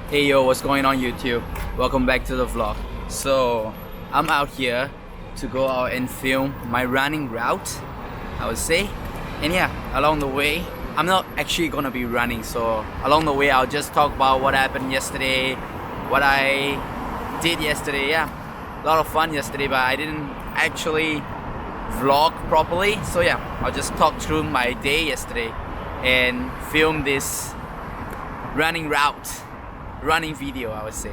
Hey yo, what's going on YouTube? Welcome back to the vlog. So I'm out here to go out and film my running route, I would say. And yeah, along the way, I'm not actually gonna be running, so along the way I'll just talk about what happened yesterday, what I did yesterday. Yeah, a lot of fun yesterday, but I didn't actually vlog properly. So yeah, I'll just talk through my day yesterday and film this running video, I would say.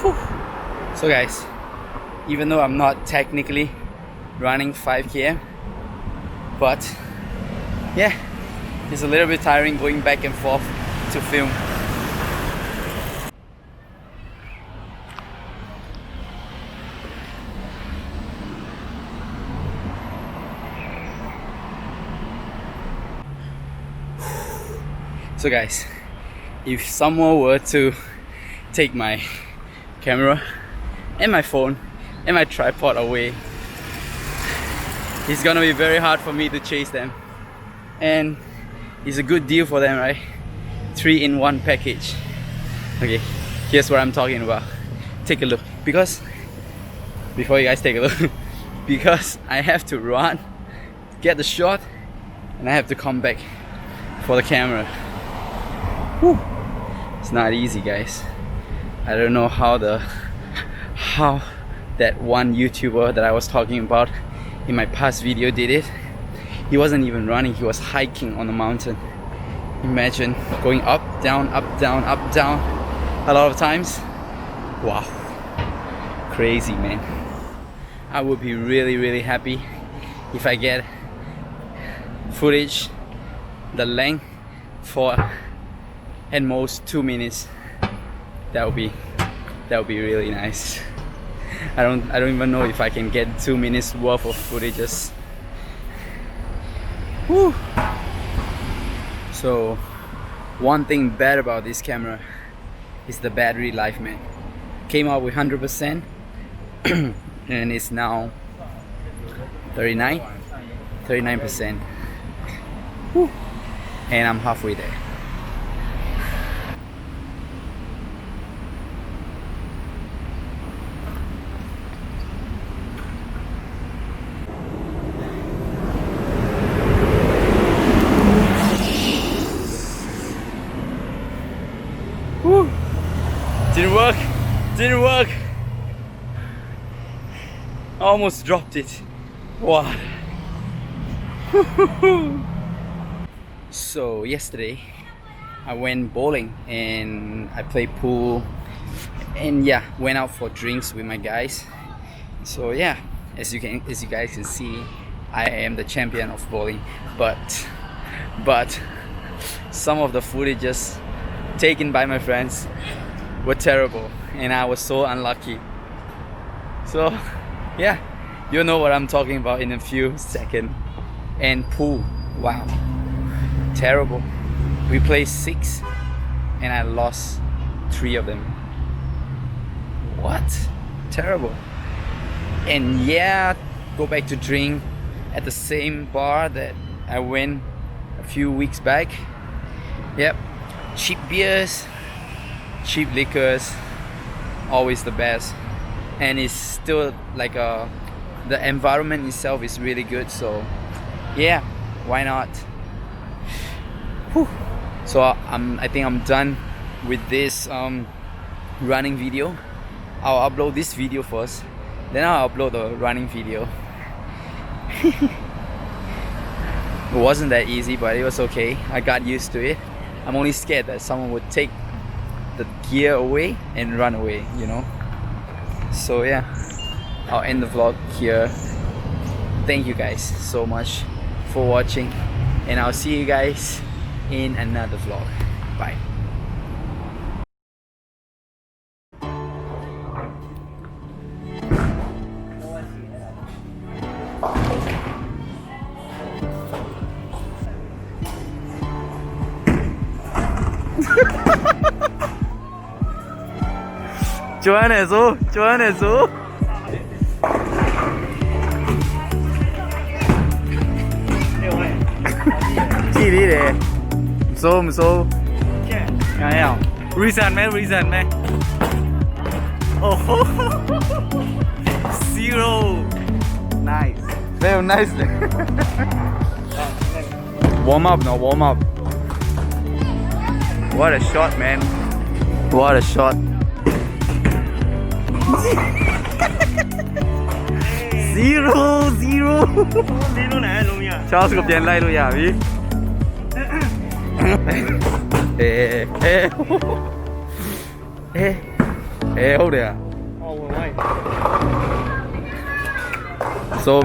Whew. So guys, even though I'm not technically running 5 km, but yeah, it's a little bit tiring going back and forth to film. So guys, if someone were to take my camera and my phone and my tripod away, it's gonna be very hard for me to chase them. And it's a good deal for them, right? 3-in-1 package. Okay, here's what I'm talking about. Take a look, because before you guys take a look, because I have to run, get the shot, and I have to come back for the camera. Whew. It's not easy, guys. I don't know how that one YouTuber that I was talking about in my past video did it. He wasn't even running, he was hiking on the mountain. Imagine going up, down, up, down, up, down a lot of times. Wow, crazy, man. I would be really happy if I get footage the length for at most 2 minutes. That would be really nice. I don't even know if I can get 2 minutes worth of footages. Whew. So one thing bad about this camera is the battery life, man. Came out with 100% and it's now 39%. Whew. And I'm halfway there. Whew. Didn't work. Almost dropped it. Wow. So yesterday I went bowling and I played pool and yeah, went out for drinks with my guys. So yeah, as you guys can see, I am the champion of bowling, but some of the footages taken by my friends were terrible and I was so unlucky. So yeah, you'll know what I'm talking about in a few seconds. And pool, wow, terrible. We played 6 and I lost 3 of them. What? Terrible. And yeah, go back to drink at the same bar that I went a few weeks back. Yep, cheap beers, cheap liquors, always the best. And it's still like the environment itself is really good, so yeah, why not? Whew. So I think I'm done with this running video. I'll upload this video first, then I'll upload the running video. It wasn't that easy, but it was okay. I got used to it. I'm only scared that someone would take the gear away and run away, you know. So yeah, I'll end the vlog here. Thank you guys so much for watching, and I'll see you guys in another vlog. Bye. 좋아하네서 ကြည့်သေးတယ်မစိုးမစိုးရရအောင် reason မဲ reason မဲ oh zero nice very nice warm up no warm up what a shot man what a shot zero နဲ့လုံးရ Charles ကိုပြန်လိုက်လို့ရပြီဟုတ်တယ် အော်ဝင်ဝိုင်း ဆို0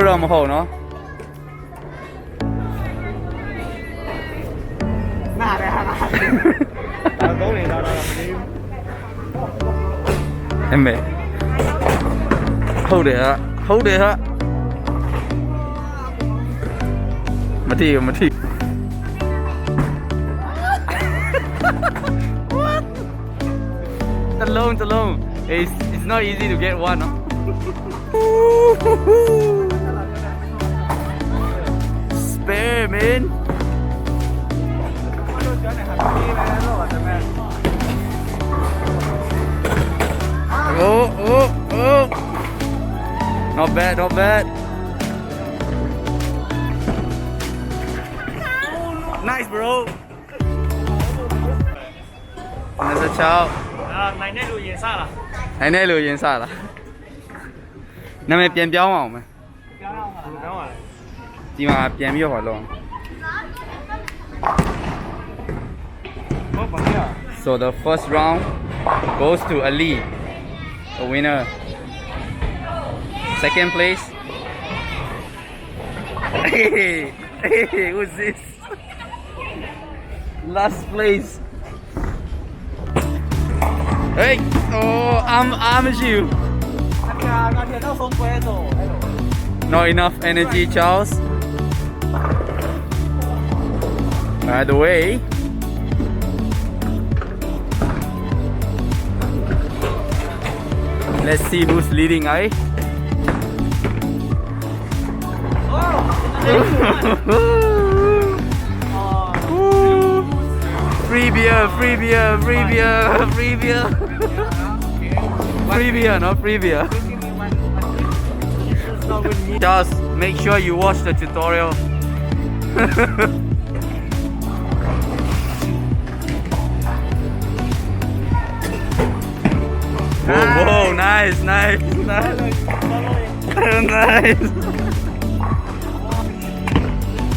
တော့မဟုတ်နော် နားတယ်ဟာလားတော့နေတာတော့မသိဘူး အမေဟုတ်တယ်ဟာမထီတလုံး it's not easy to get one no spare man oh not bad nice bro 26နိုင်တဲ့လူရင်စလား နိုင်တဲ့လူရင်စလားနာမည်ပြန်ပြောင်းအောင်မယ် ပြောင်းအောင်ပါပြောင်းပါလေ ဒီမှာပြန်ပြီးတော့ဟောလုံး ဟုတ်ပါလား So the first round goes to Ali, a winner. Second place. Hey, who's this? Last place. Hey, oh, I'm you. ငါထင်တော့ဆုံးပွဲတော့ Not enough energy, Charles. By the way. Let's see who's leading, eh? Free beer. No free beer. Just make sure you watch the tutorial. Whoa, nice. Nice.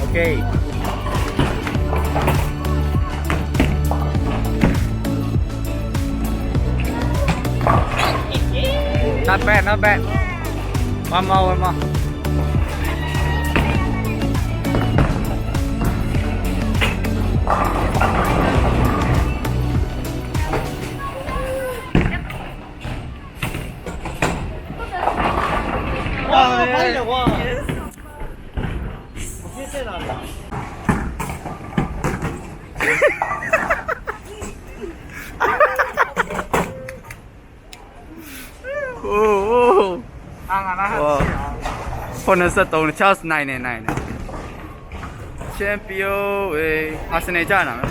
Okay. Not bad. One more. Oh. Wow. Charles 9 Champion Arsenal ကြတာမယ်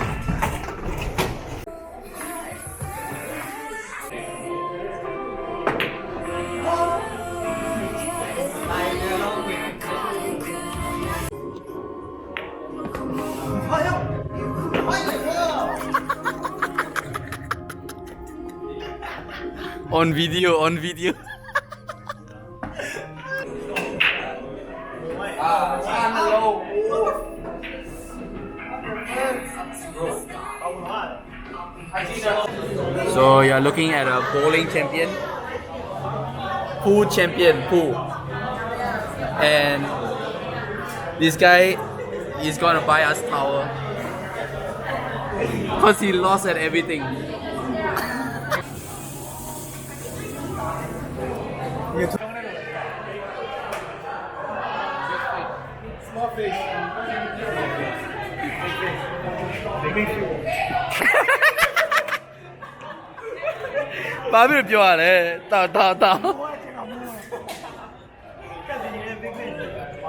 On video. So you're looking at a bowling champion, pool champion, and this guy is gonna buy us tower because he lost at everything. Small fish. ဘာဖြစ်ပြောရလဲတာ